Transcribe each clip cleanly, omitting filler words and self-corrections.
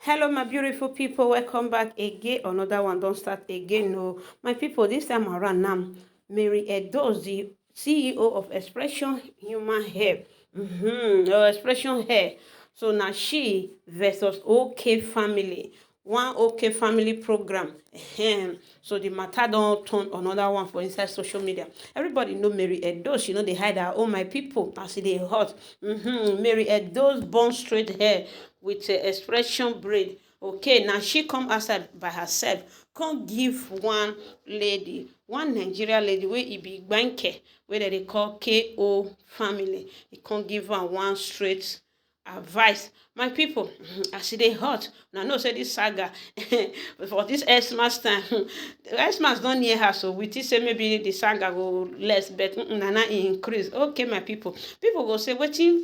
Hello my beautiful people, welcome back again. Another one don't start again. No, my people, this time around now, Mary Edozie, CEO of Expression Human Hair, Expression Hair. So now she versus OK Family, one OK Family program. So the matter don't turn another one for inside social media. Everybody know Mary Edozie, you know they hide her. Oh my people, as they hot. Mary Edozie born straight hair with expression braid. Okay, now she come outside by herself, come give one lady, one Nigeria lady wey e be gbanke, wey dem dey call KO Family. E come give her one straight advice. My people, as e dey hot, una know say this saga for this Xmas time, Xmas don near her, so we think say maybe the saga go less, but na increase. Okay, my people go say wetin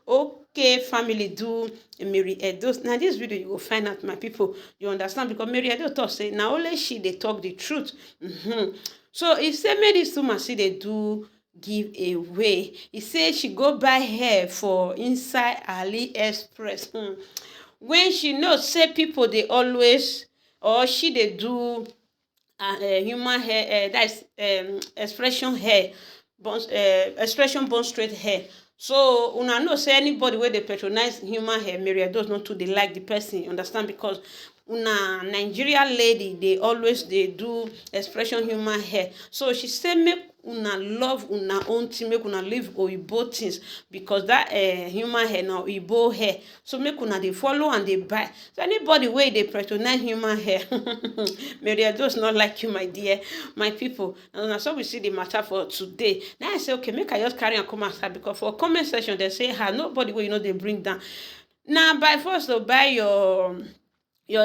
OK Family do Mary Edozie. Now this video you will find out, my people, you understand, because Mary Edozie talk say now only she they talk the truth. So if say make this woman see they do give away, he say she go buy hair for inside AliExpress. When she knows say people they always, or she they do human hair, that's expression hair, expression bone straight hair. So una know say anybody wey dey patronize human hair, Mary Edozie not too dey like the person, understand, because una Nigeria lady dey always dey do expression human hair. So she say make una love una own thing, make una leave oyibo things, because that human hair na oyibo hair. So make una dey follow and dey buy. So anybody wey dey patronize human hair, Mary Edozie not like you, my dear, my people. And so we see the matter for today. Now I say okay, make I just carry and come outside, because for comment section they say nobody wey they bring down. Now by force to buy your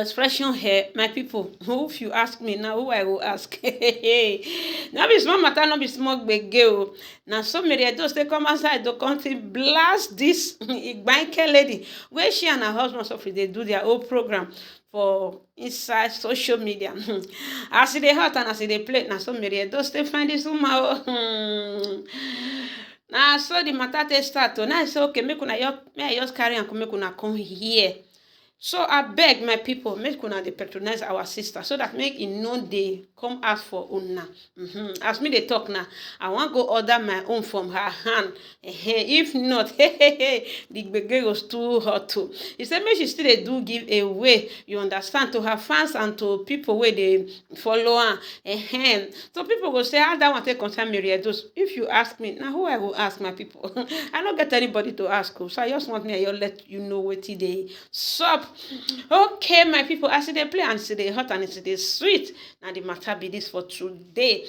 expression hair, my people. Who, if you ask me now, who I will ask? Now be small matter, no be small gbege. Now so Mary Edozie they come outside the country blast this Igbanke lady, where she and her husband Sophie they do their own program for inside social media. As they hot and as they play, now so Mary Edozie they find this woman. Now so the matter they start. Now I say okay, make I just carry and make una come here. So I beg my people, make una dey patronize our sister, so that make e no dey come ask for una. As me dey talk now, I wan go order my own from her hand. If not, the gbege was too hot too. He said make she still dey do give away, you understand, to her fans and to people wey dey follow am. So people go say how that one take concern Mary Edozie. If you ask me, now who I go ask, my people? I don't get anybody to ask. So I just want me to let you know wetin dey sup. Okay, my people, as they play and they hot and they sweet. Now the matter be this for today.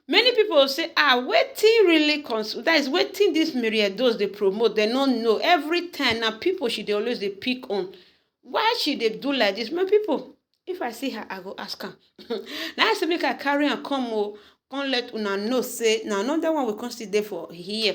Many people say, waiting really that is waiting this Mary Edozie they promote. They don't know every time. Now people should they always they pick on. Why should they do like this, my people? If I see her, I go ask her. Now I say make I carry and come let una know say now another one will consider for here.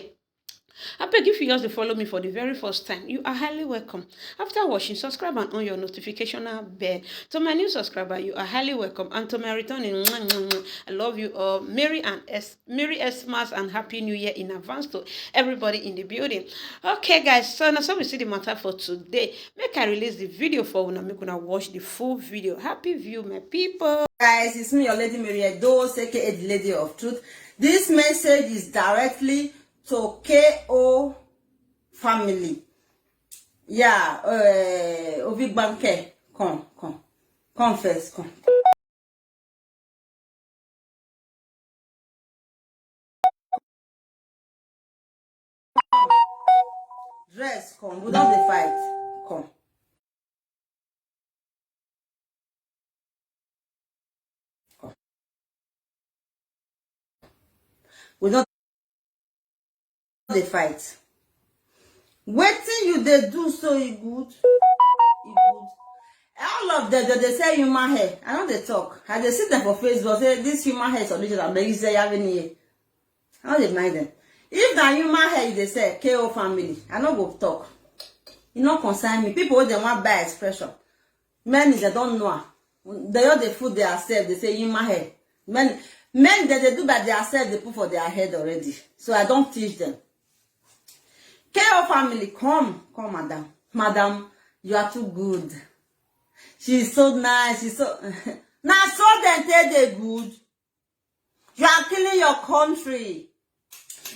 I beg, if you just follow me for the very first time, you are highly welcome. After watching, subscribe and on your notification bell. To my new subscriber, you are highly welcome. And to my returning, I love you all. Merry Xmas and Happy New Year in advance to everybody in the building. Okay, guys, so now we see the matter for today. Make I release the video for una, make una watch the full video. Happy view, my people. Guys, it's me, your lady Mary Edozie, aka the Lady of Truth. This message is directly to KO Family. Yeah, Ovi Banke, come first, come. Dress, come. We don't dey fight, come. We don't dey fight. Wetin you dey do so e good. All of them they say human hair. I know they talk. I dey see them for Facebook say this human hair is original. But you say I don't dey mind them. If na human hair they say KO Family, I no go talk. You no concern me. People wey they want buy expression, many they don't know. They all they food themselves. They say human hair. Men that they do by themselves, they put for their head already. So I don't teach them. KO Family, come, madam. Madam, you are too good. She's so nice. She's so... Now, so then they good. You are killing your country.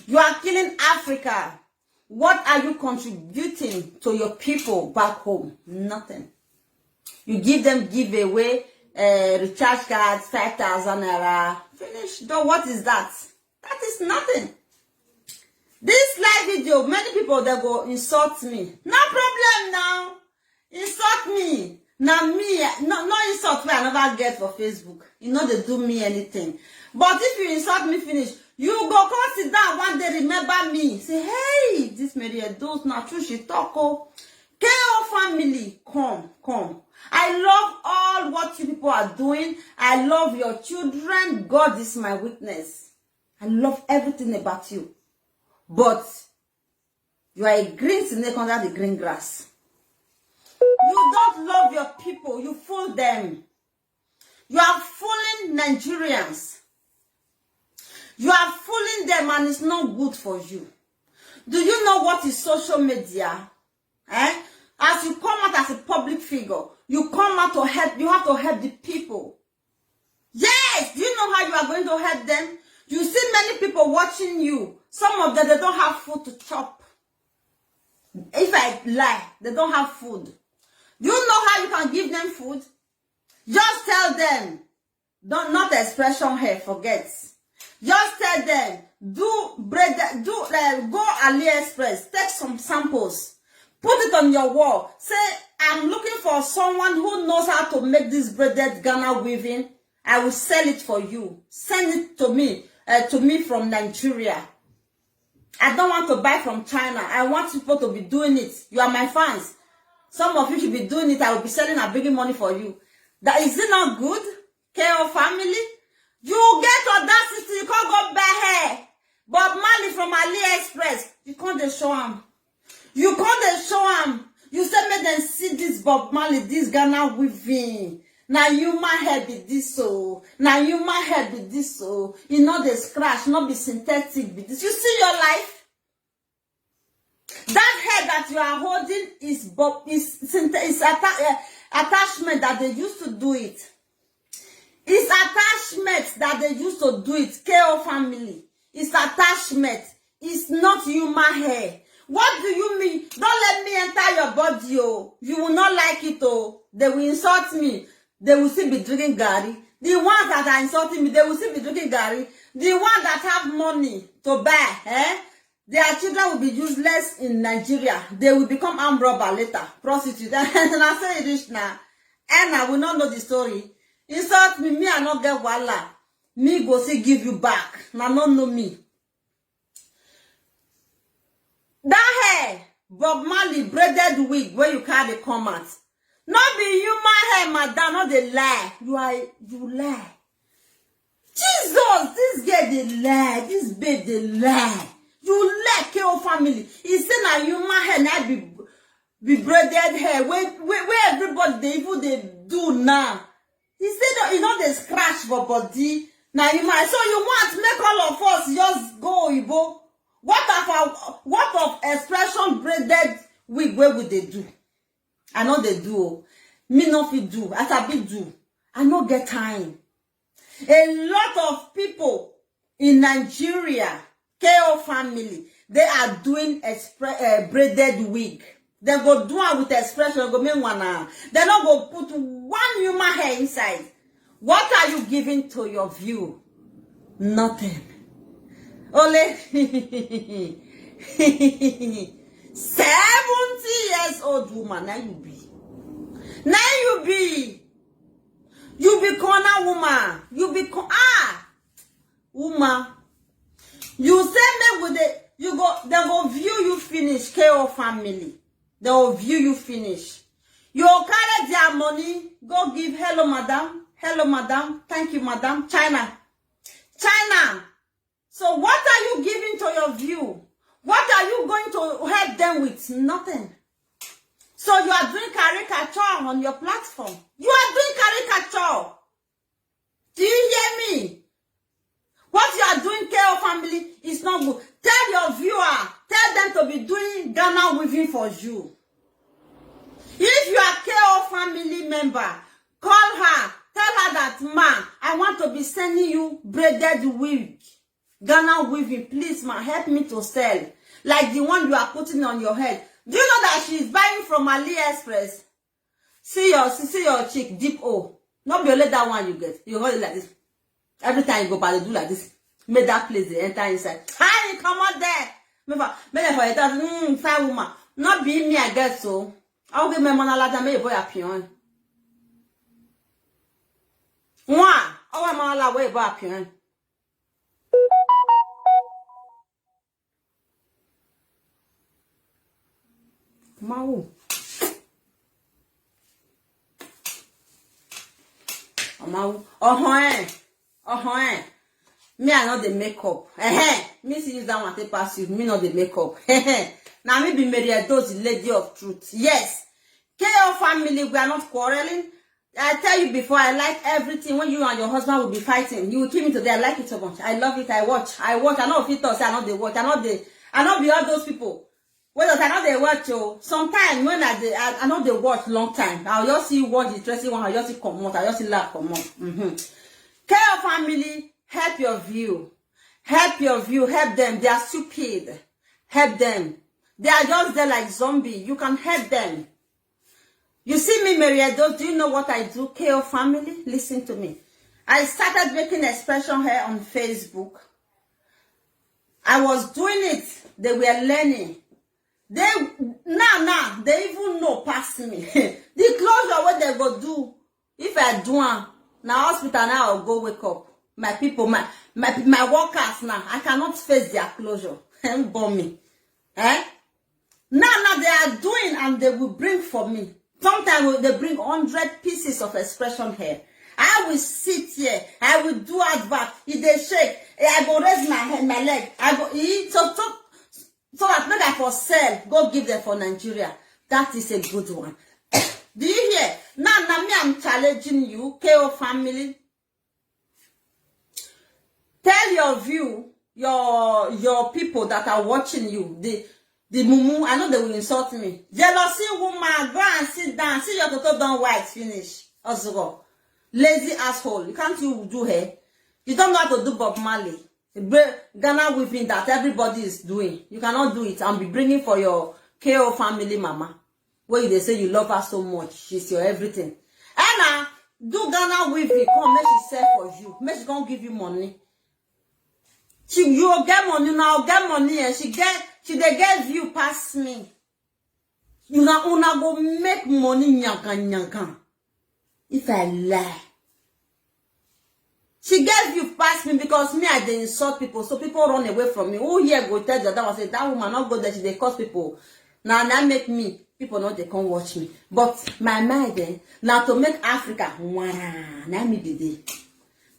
You are killing Africa. What are you contributing to your people back home? Nothing. You give them giveaway, recharge cards, 5,000 naira. Finish. Though, what is that? That is nothing. This live video, many people, they go insult me. No problem now. Insult me. Now me, no insult me I never get for Facebook. You know they do me anything. But if you insult me finish, you go come sit down one day, remember me. Say, hey, this Mary Edos, not true, she talk. Oh. KO family, come. I love all what you people are doing. I love your children. God is my witness. I love everything about you. But you are a green snake under the green grass. You don't love your people. You fool them. You are fooling Nigerians. You are fooling them and it's not good for you. Do you know what is social media? As you come out as a public figure, you come out to help. You have to help the people. Yes. Do you know how you are going to help them? You see many people watching you. Some of them, they don't have food to chop. If I lie, they don't have food. Do you know how you can give them food? Just tell them. Not expression here, forget. Just tell them, go AliExpress, take some samples, put it on your wall. Say, I'm looking for someone who knows how to make this braided Ghana weaving. I will sell it for you. Send it to me from Nigeria. I don't want to buy from China. I want people to be doing it. You are my fans. Some of you should be doing it. I will be selling and bringing money for you. That is it not good? KO family? You get audacity. You can't go buy hair. Bob Marley from AliExpress. You can't show him. You can't show him. You said make them see this Bob Marley, this Ghana weaving. Now you my hair be this so. Now you my hair be this so. You know the scratch, not be synthetic be this. You see your life? That hair that you are holding is attachment that they used to do it. It's attachment that they used to do it. KO family. It's attachment. It's not human hair. What do you mean? Don't let me enter your body, oh. You will not like it, oh. They will insult me. They will still be drinking Gary. The ones that are insulting me, they will still be drinking Gary. The ones that have money to buy, their children will be useless in Nigeria. They will become armed robber later, prostitute. And I say this now. And I will not know the story. Insult me, I not get wala. Me go say give you back. Now not know me. That hair, Bob Marley braided wig where you carry the comment. Not be human hair, madam, not the lie. You lie. Jesus, this girl they lie. This babe they lie. You lie, KO family. He said now human hair not be braided hair. Where everybody they even they do now. He said you know they scratch for body. Now you might so you want make all of us just go Ibo. What of expression braided wig where would they do? I know they do. Me no fit do. As I be do. I no get time. A lot of people in Nigeria, KO family, they are doing braided wig. They go do it with expression. Go make one. They not go put one human hair inside. What are you giving to your view? Nothing. Only 70 years old woman. Now you be. You be corner woman. You be woman. You say me with they go view you finish. KO family. They will view you finish. You carry their money. Go give hello madam. Hello madam. Thank you madam. China. So what are you giving to your view? What are you going to help them with? Nothing. So you are doing caricature on your platform. You are doing caricature. Do you hear me? What you are doing, KO family, is not good. Tell your viewer, tell them to be doing Ghana weaving for you. family member, call her, tell her that, ma, I want to be sending you braided wig, Ghana weaving. Please, ma, help me to sell. Like the one you are putting on your head. Do you know that she's buying from AliExpress? See your chick, deep O. Not be only that one you get. You hold it like this. Every time you go by, they do like this. Make that place, they enter inside. Hi, come on there. Make for it. Fine woman. Not be me, I guess so. I'll give my money like that. Make boy appear. Mwah. Oh, my money way boy appear. Mau. Me, I know the makeup. Me see use that one to pass you. Me know the makeup. Now me be Mary Edo, the lady of truth. Yes. KO family, we are not quarreling. I tell you before, I like everything. When you and your husband will be fighting, you will keep me today. I like it so much. I love it. I watch. I know if it does, I know they watch. I know be all those people. Well, I know they watch you. Sometimes when I know they watch long time. I'll just see watch the dressing one. I'll just see come out. I'll just see laugh come out. KO family, help your view. Help your view. Help them. They are stupid. Help them. They are just there like zombie. You can help them. You see me, Mary Edo, do you know what I do? KO family, listen to me. I started making expression hair on Facebook. I was doing it. They were learning. They even know past me. The closure what they go do. If I do now hospital now I'll go wake up. My people, my workers now. I cannot face their closure. Bomb me. Now they are doing and they will bring for me. Sometimes they bring 100 pieces of expression hair. I will sit here. I will do advert. If they shake, I go raise my leg. I go eat. So that make I for sell. Go give them for Nigeria. That is a good one. Do you hear? Now me, I'm challenging you, KO family. Tell your view, your people that are watching you, the mumu, I know they will insult me. Jealousy woman, go and sit down. See your toto done white, finish. Also, lazy asshole. You can't you do hair. You don't know how to do Bob Marley. Ghana weaving that everybody is doing. You cannot do it and be bringing for your KO family mama. Where they say you love her so much. She's your everything. Anna, do Ghana weaving. Come, make she sell for you. Make she come give you money. You will get money now, get money, and she they get view past me. You una go make money nyankan. If I lie. She get view past me because me I dey insult people, so people run away from me. Who here go tell the other one say that woman not go there, she dey cause people. Now make me people not they come watch me. But my mind now to make Africa now me be there.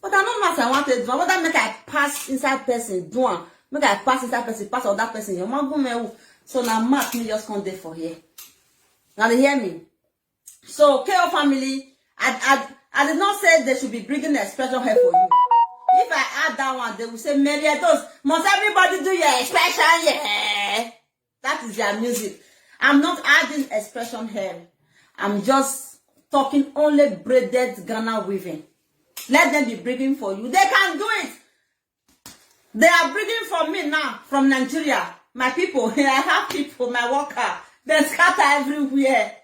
But I know what I want to do. What that make I pass inside person do one. Make I pass inside person, pass other person. Your man go me. So now mark me just come there for here. Now they hear me. So KO family, I did not say they should be bringing the expression hair for you. If I add that one, they will say Mary Edo, must everybody do your expression? Yeah. That is their music. I'm not adding expression hair. I'm just talking only braided Ghana weaving. Let them be bringing for you. They can do it. They are bringing for me now from Nigeria. My people, I have people, my worker. They scatter everywhere.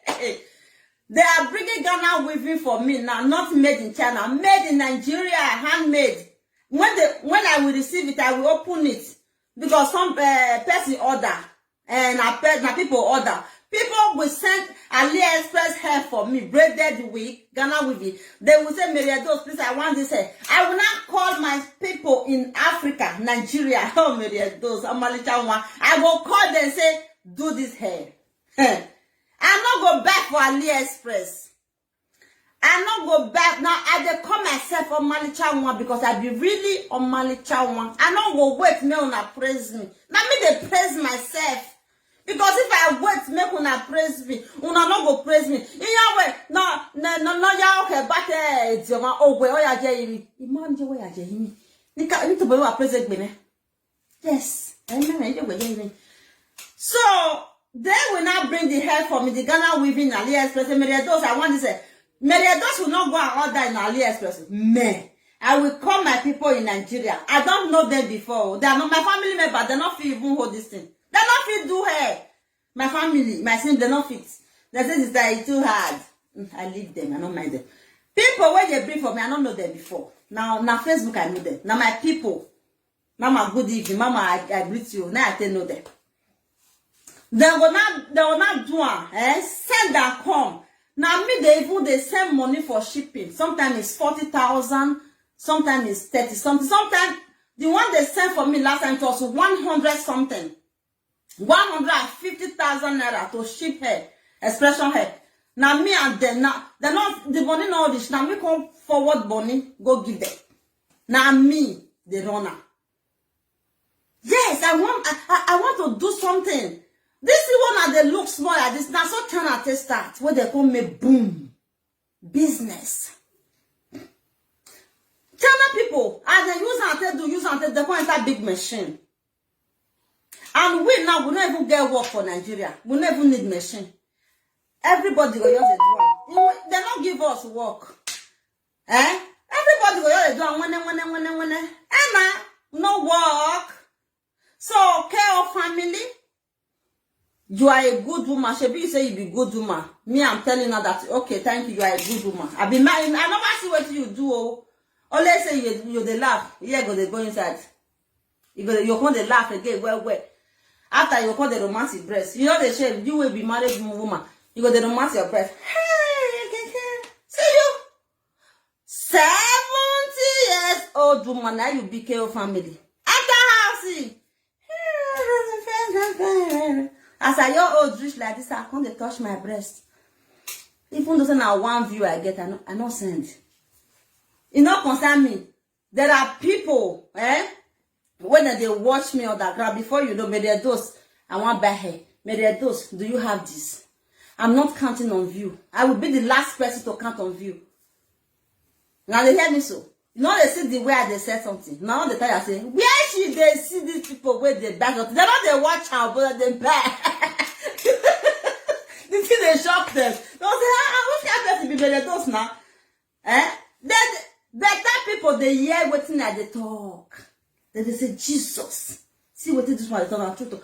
They are bringing Ghana weaving for me now, not made in China, made in Nigeria, handmade. When I will receive it, I will open it because some person order and my people order. People will send AliExpress hair for me, braided wig, Ghana weaving. They will say, Mary Edo, please, I want this hair. I will not call my people in Africa, Nigeria. Oh, Mary Edo, I will call them and say, do this hair. I not go back for AliExpress. I not go back. Now, I dey call myself on Malicha because I be really on Malicha. I not go wait, me una praise me. Now, me they praise myself. Because if I wait, make una praise me, una not go praise me. In your way, no, ya okay, but it's your man. Oh, where are you? Imam, where are you? You need to be a praise me. Yes, I know. So they will not bring the hair for me, the Ghana weaving in AliExpress. Mary Edos, I want to say, Mary Edos will not go and order in AliExpress. Me, I will call my people in Nigeria. I don't know them before. They are not my family member. They not fit even hold this thing. They not fit do hair. My family, my son, they not fit. They say it's too hard. I leave them. I don't mind them. People where they bring for me, I don't know them before. Now Facebook, I know them. Now my people. Mama, good evening. Mama, I greet you. Now I know them. They will not do it. Send and come. Now me, they send money for shipping. Sometimes it's 40,000. Sometimes it's 30 something. Sometimes the one they sent for me last time it was 100 something. 150,000 naira to ship hair, expression hair. Now me and them, now they're not the money not this. Now me come forward money, go give them. Now me, the runner. Yes, I want to do something. This is one that they look small like this. Now so can I start where they call me boom business. China people, as they use and they want that big machine. And we now we don't even get work for Nigeria. We don't even need machine. Everybody go use the one. They don't give us work. Everybody go use the one when. And no work. So KO family, you are a good woman. Shebi you say you be good woman. Me, I'm telling her that okay, thank you. You are a good woman. I never see what you do. Oh. Always say you they laugh. Yeah, they go inside. You come they laugh again. Well. After you call the romantic breast, you know the shame. You will be married woman. You go the romantic breast. Hey, see you. 70 years old woman. Now you be KO family. After housing. As I your old rich like this, I can't touch my breast. Even though now one view I get, I not send. It not concern me. There are people, when they watch me on that ground, before you know, Mary Edos, I want buy hair. Mary Edos, do you have this? I'm not counting on view. I will be the last person to count on view. Now they hear me so. You know they see the way they say something. Now the time I say, where should they see these people where they back up? They know they watch out, but they back. They see they shock them. They say, I wish I better be Mary Edos now. Then better people they hear waiting at the talk. Then they say, Jesus. See what this one is talking about.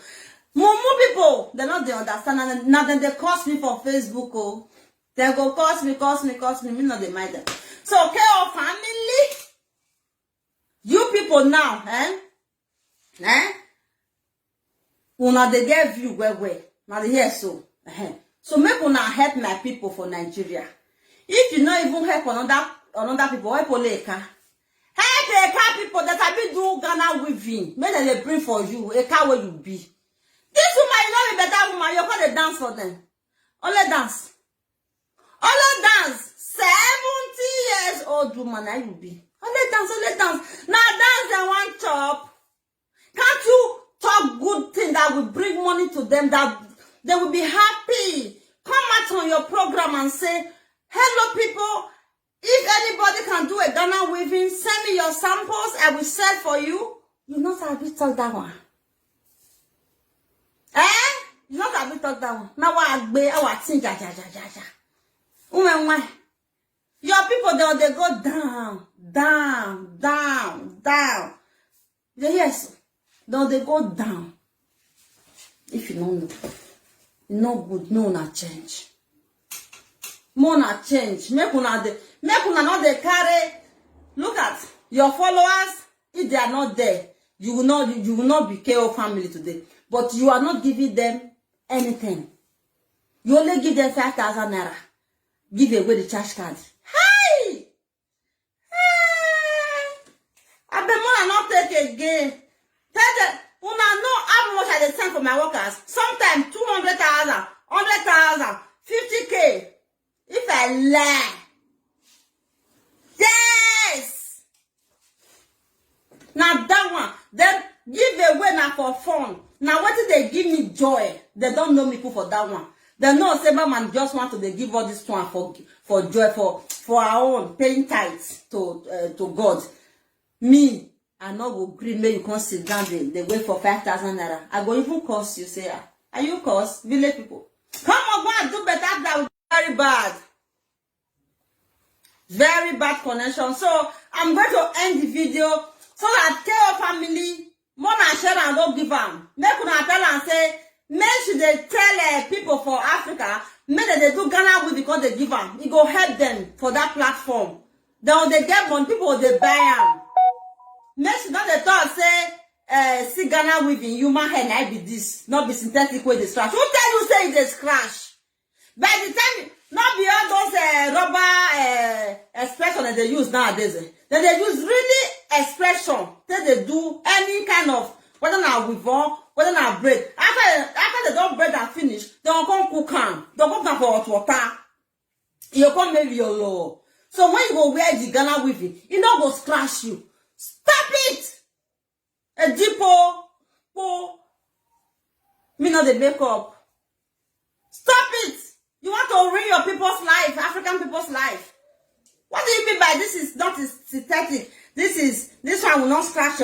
More people, they not they understand. And now then they curse me for Facebook. Oh. They go curse me. Me not they mind them. So, okay, our family. You people now, Una they get view where. Now they hear so. So make una help my people for Nigeria. If you not even help another people, help Oleka. Help Eka people that have been do Ghana weaving. Make them they bring for you. Eka where you be. This woman, you know, be better woman. You call the dance for them. Only dance. 70 years old woman, I will be. Only dance. Now dance and one chop. Can't you talk good thing that will bring money to them, that they will be happy? Come out on your program and say, hello people. If anybody can do a Ghana weaving, send me your samples. I will sell for you. You know how we talk that one. You know how we talk that one. Now I think your people they go down. Yes, they go down. If you don't know, it's not good. No, not change. More not change. Make una not they carry. Look at your followers. If they are not there, you will not be KO family today. But you are not giving them anything. You only give them 5,000 naira. Give away the cash card. Hey! I bet more not take again. Tell them, una know how much I send for my workers. Sometimes 200,000, 100,000, 50K. If I lie. Yes! Now that one, then give away now for fun. Now what did they give me joy? They don't know me for that one. They know say man just want to they give all this one for joy, for our own paying tithes to God. Me, I no go agree. Make you come sit down. They wait for 5,000 naira. I go even cost you say Are you cause village people? Come on, go and do better. That will be very bad. Very bad connection. So I'm going to end the video so that KO family, more than share and don't give them. Make una tell and say, make sure they tell people for Africa, make that they do Ghana with because they give them. It go help them for that platform. Then they get money, people they buy them. Make sure not the thought say, see Ghana with human hair, like be this, not be synthetic way they scratch. Who tell you say they scratch? By the time, not be all those rubber expression that they use nowadays. Then they use really expression. Then they do any kind of, whether now with whether now bread. After they don't bread and finish, they will come cook them. They will come for hot water. You come maybe your low. So when you go wear the Ghana with it not go scratch you. Stop it! A deepo, me not the makeup. Stop it! You want to ruin your people's life, African people's life. What do you mean by this is not synthetic? This one will not scratch